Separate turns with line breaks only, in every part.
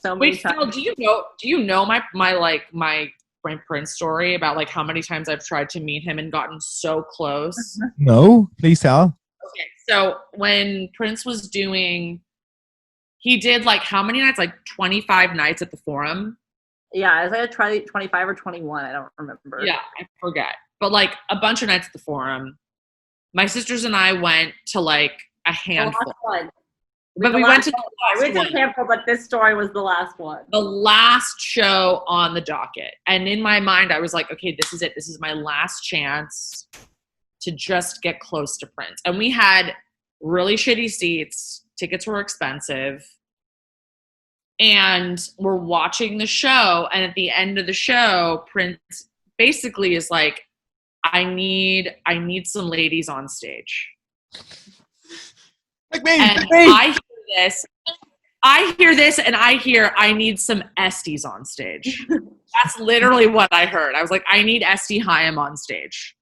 so many
Wait,
times.
Phil, do you know my Prince story about like how many times I've tried to meet him and gotten so close?
No, please tell.
Okay, so when Prince was he did like how many nights? Like 25 nights at the Forum.
Yeah, it was like 25 or 21. I don't remember.
Yeah, I forget. But like a bunch of nights at the Forum. My sisters and I went to like a handful.
The last one.
But we went to the
I went to a handful, but this story was the last one.
The last show on the docket. And in my mind, I was like, okay, this is it. This is my last chance to just get close to Prince. And we had really shitty seats. Tickets were expensive. And we're watching the show. And at the end of the show, Prince basically is like, I need some ladies on stage.
Like me.
And I hear this and I hear I need some Estes on stage. That's literally what I heard. I was like, I need Este Haim on stage.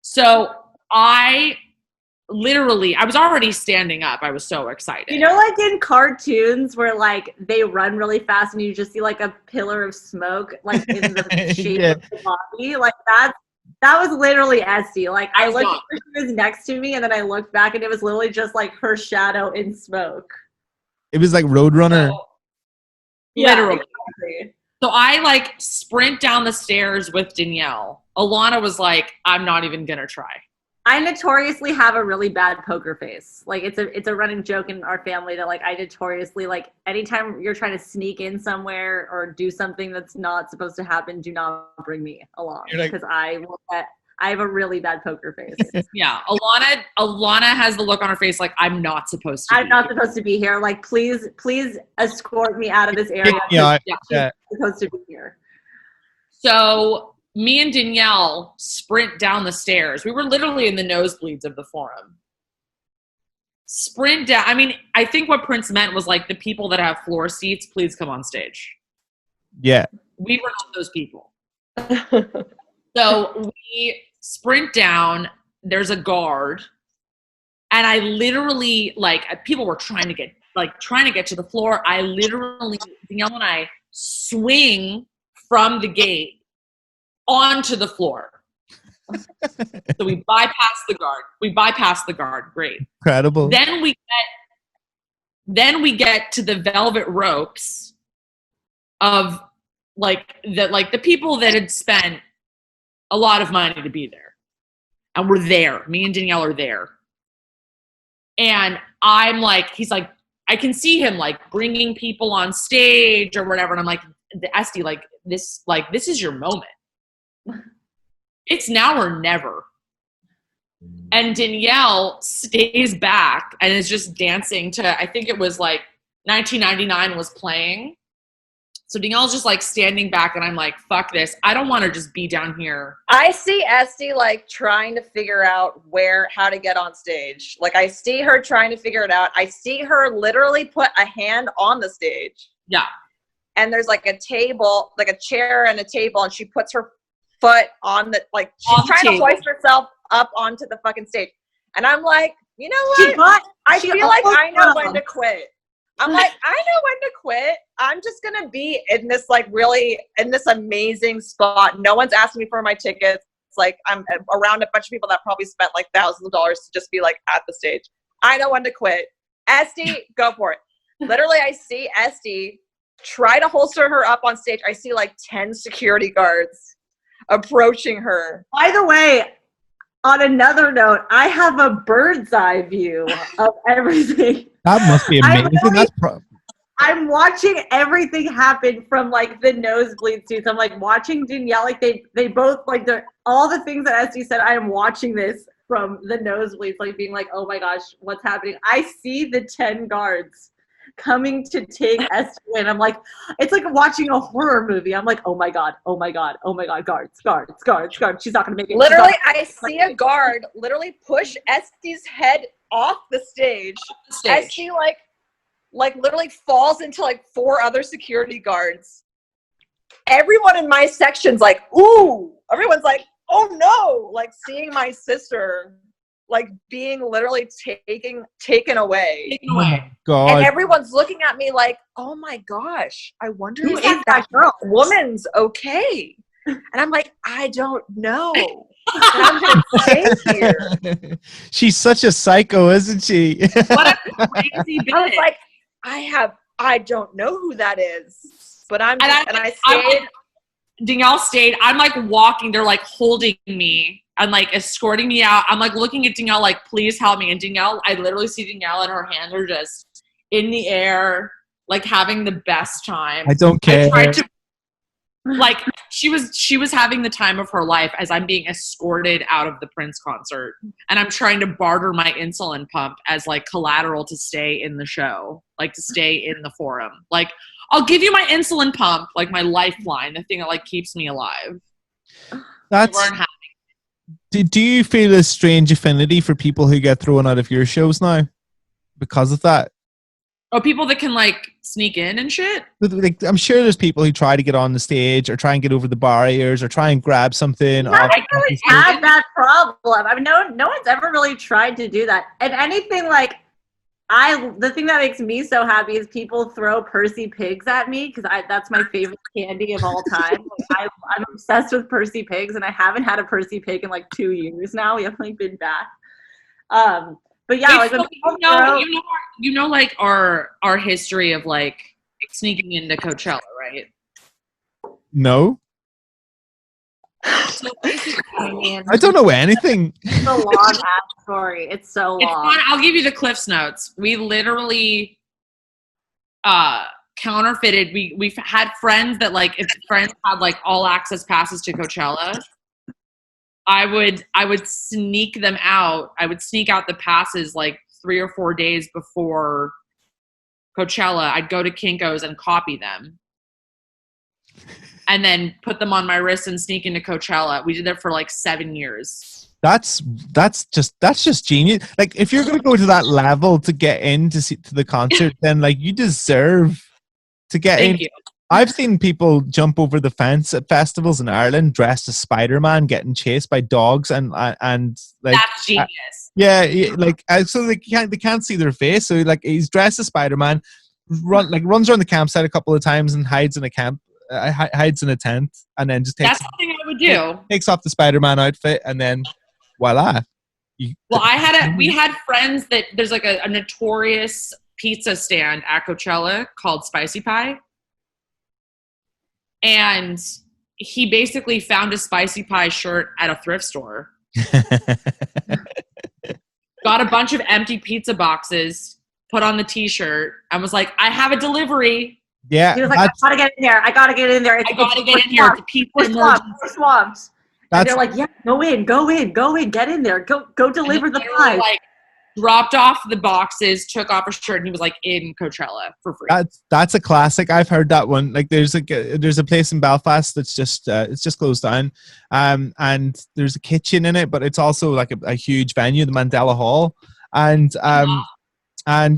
So I was already standing up. I was so excited.
You know, like in cartoons where like they run really fast and you just see like a pillar of smoke like in the shape of the body? Like that was literally Este. Like I looked at her, she was next to me, and then I looked back and it was literally just like her shadow in smoke.
It was like Roadrunner.
So, literally.
Exactly.
So I like sprint down the stairs with Danielle. Alana was like, I'm not even gonna try.
I notoriously have a really bad poker face. Like it's a running joke in our family that like I notoriously like anytime you're trying to sneak in somewhere or do something that's not supposed to happen, do not bring me along because I have a really bad poker face.
Yeah, Alana has the look on her face like I'm not supposed to.
I'm not supposed to be here. Like please escort me out of this area.
Yeah.
I'm supposed to be here.
So me and Danielle sprint down the stairs. We were literally in the nosebleeds of the Forum. Sprint down. I mean, I think what Prince meant was like the people that have floor seats, please come on stage.
Yeah.
We were not those people. So we sprint down. There's a guard. And I literally, like, people were trying to get to the floor. I literally, Danielle and I swing from the gate onto the floor. So we bypass the guard. Great.
Incredible.
Then we get to the velvet ropes of the people that had spent a lot of money to be there. And we're there. Me and Danielle are there. And I'm like, he's like, I can see him like bringing people on stage or whatever. And I'm like, Este, this is your moment. It's now or never. And Danielle stays back and is just dancing to, I think it was like 1999 was playing. So Danielle's just like standing back and I'm like, fuck this. I don't want to just be down here.
I see Este like trying to figure out how to get on stage. Like I see her trying to figure it out. I see her literally put a hand on the stage.
Yeah.
And there's like a table, like a chair and a table, and she puts her foot on the, like she's trying to hoist herself up onto the fucking stage. And I'm like, you know what? I feel like I know when to quit. I'm like, I know when to quit. I'm just going to be in this amazing spot. No one's asking me for my tickets. It's like I'm around a bunch of people that probably spent like thousands of dollars to just be like at the stage. I know when to quit. Este, go for it. Literally, I see Este try to holster her up on stage. I see like 10 security guards approaching her.
By the way, on another note, I have a bird's eye view of everything.
That must be amazing.
I'm watching everything happen from like the nosebleed seats. I'm like watching Danielle, like they both like all the things that Este said. I am watching this from the nosebleeds, like being like, oh my gosh, what's happening? I see the 10 guards coming to take Este in. I'm like, it's like watching a horror movie. I'm like, oh my god, guards. She's not gonna make it.
Literally, I see a guard literally push Este's head off the stage. Este like literally falls into like 4 other security guards. Everyone in my section's like, ooh. Everyone's like, oh no. Like seeing my sister like being literally taken away.
Taken away.
God.
And everyone's looking at me like, oh my gosh, I wonder
Who
if
is that girl?
woman's okay. And I'm like, I don't know. And I'm going to stay here.
She's such a psycho, isn't she?
What a crazy bitch.
I was like, I don't know who that is. But I stayed.
Danielle stayed. I'm like walking. They're like holding me and like escorting me out. I'm like looking at Danielle like, please help me. And Danielle, I literally see Danielle and her hands are just in the air, like having the best time.
I don't care.
I tried to, like she was having the time of her life as I'm being escorted out of the Prince concert, and I'm trying to barter my insulin pump as like collateral to stay in the show, like to stay in the forum. Like, I'll give you my insulin pump, like my lifeline, the thing that like keeps me alive.
Do you feel a strange affinity for people who get thrown out of your shows now because of that?
Oh, people that can like sneak in and shit?
Like, I'm sure there's people who try to get on the stage or try and get over the barriers or try and grab something.
I don't really have that problem. I mean, no one's ever really tried to do that. And anything like, the thing that makes me so happy is people throw Percy Pigs at me because that's my favorite candy of all time. Like, I'm obsessed with Percy Pigs, and I haven't had a Percy Pig in like 2 years now. We haven't like been back. But yeah,
wait,
like
so you know, like our history of like sneaking into Coachella, right?
No.
So basically,
I don't know anything.
It's a long ass story. It's so long.
It's fun. I'll give you the Cliff's Notes. We literally counterfeited. We've had friends that like if friends had like all access passes to Coachella, I would sneak them out. I would sneak out the passes like 3 or 4 days before Coachella. I'd go to Kinko's and copy them. And then put them on my wrist and sneak into Coachella. We did that for like 7 years.
That's just genius. Like, if you're going to go to that level to get in to the concert, then like you deserve to get in.
Thank you.
I've seen people jump over the fence at festivals in Ireland dressed as Spider-Man, getting chased by dogs, and like
that's genius.
Like so they can't see their face. So like he's dressed as Spider-Man, runs around the campsite a couple of times and hides in a tent, and then just takes.
That's something I would do.
Takes off the Spider-Man outfit, and then voila.
We had friends that there's like a notorious pizza stand at Coachella called Spicy Pie. And he basically found a Spicy Pie shirt at a thrift store. Got a bunch of empty pizza boxes, put on the t-shirt, and was like, I have a delivery.
Yeah.
He was like, I gotta get in there. I gotta get in there.
I gotta get in here.
We're swamped. And they're like, yeah, go in, get in there. Go deliver the pie.
Like, dropped off the boxes, took off a shirt, and he was like in Coachella for free.
That's a classic. I've heard that one. Like there's a place in Belfast that's just it's just closed down, and there's a kitchen in it, but it's also like a huge venue, the Mandela Hall, and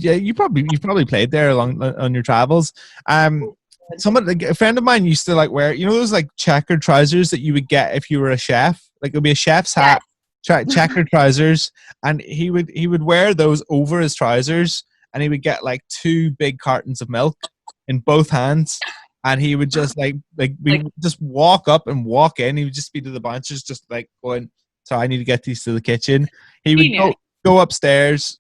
yeah, you've probably played there on your travels. Like a friend of mine used to like wear, you know, those like checkered trousers that you would get if you were a chef. Like it would be a chef's hat. Checkered trousers, and he would wear those over his trousers, and he would get like 2 big cartons of milk in both hands, and he would just just walk up and walk in. He would just be to the bouncers, just like going, "So I need to get these to the kitchen." He would go upstairs,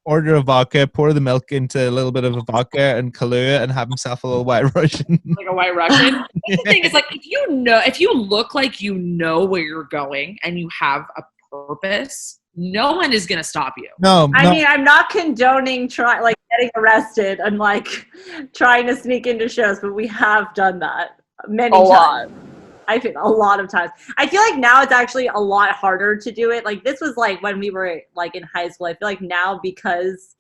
order a vodka, pour the milk into a little bit of a vodka and Kahlua, and have himself a little White Russian.
Like a White Russian. The thing is, like, if you look like you know where you're going and you have a purpose, no one is gonna stop you.
No.
I mean, I'm not condoning getting arrested and like trying to sneak into shows, but we have done that many times. I think a lot of times. I feel like now it's actually a lot harder to do it. Like this was like when we were like in high school. I feel like now because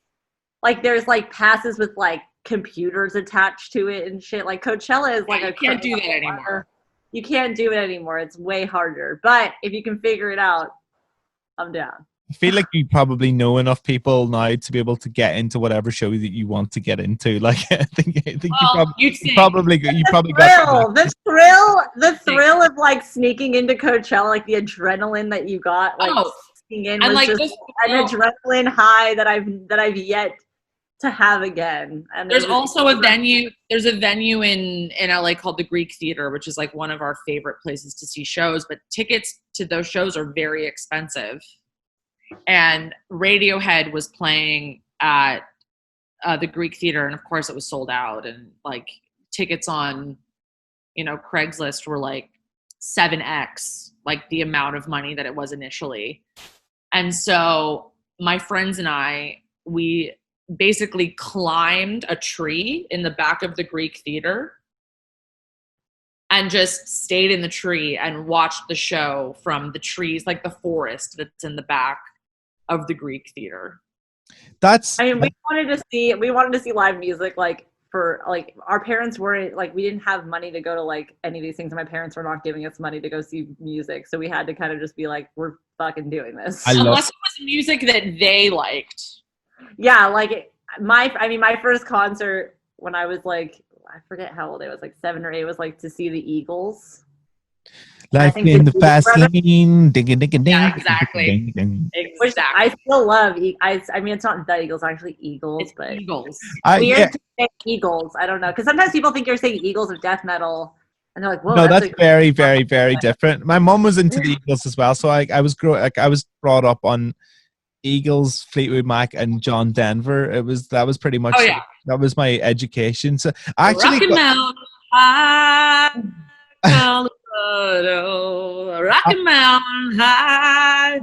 like there's like passes with like computers attached to it and shit. Like Coachella is like
you can't do that anymore.
You can't do it anymore. It's way harder. But if you can figure it out, I'm down.
I feel like you probably know enough people now to be able to get into whatever show that you want to get into. Like I think you probably got
the thrill of like sneaking into Coachella, like the adrenaline that you got. Like, in
and
was
like
just
this,
an adrenaline high that I've yet to have again. And
there's also a venue. There's a venue in LA called the Greek Theater, which is like one of our favorite places to see shows. But tickets to those shows are very expensive. And Radiohead was playing at the Greek Theater, and of course it was sold out. And like tickets on, Craigslist were like 7x, like the amount of money that it was initially. And so my friends and I, we basically climbed a tree in the back of the Greek Theater and just stayed in the tree and watched the show from the trees, like the forest that's in the back of the Greek Theater.
We wanted to see live music, like for like our parents weren't like, we didn't have money to go to like any of these things, and my parents were not giving us money to go see music, so we had to kind of just be like, we're fucking doing this.
Unless it was music that they liked.
Yeah, like my first concert when I was like, I forget how old I was, like 7 or 8, was like to see the Eagles.
Life in the fast lane, ding ding ding.
Yeah, exactly.
Which I still love. I mean, it's not the Eagles, actually Eagles,
it's
but
Eagles.
Weird to say Eagles. I don't know, because sometimes people think you're saying Eagles of death metal, and they're like, "Whoa."
No, that's very, very, very different. My mom was into the Eagles as well, so I was brought up on Eagles, Fleetwood Mac, and John Denver. That was pretty much that was my education. So I actually
Rocky Mountain High, Colorado, Rocky Mountain High.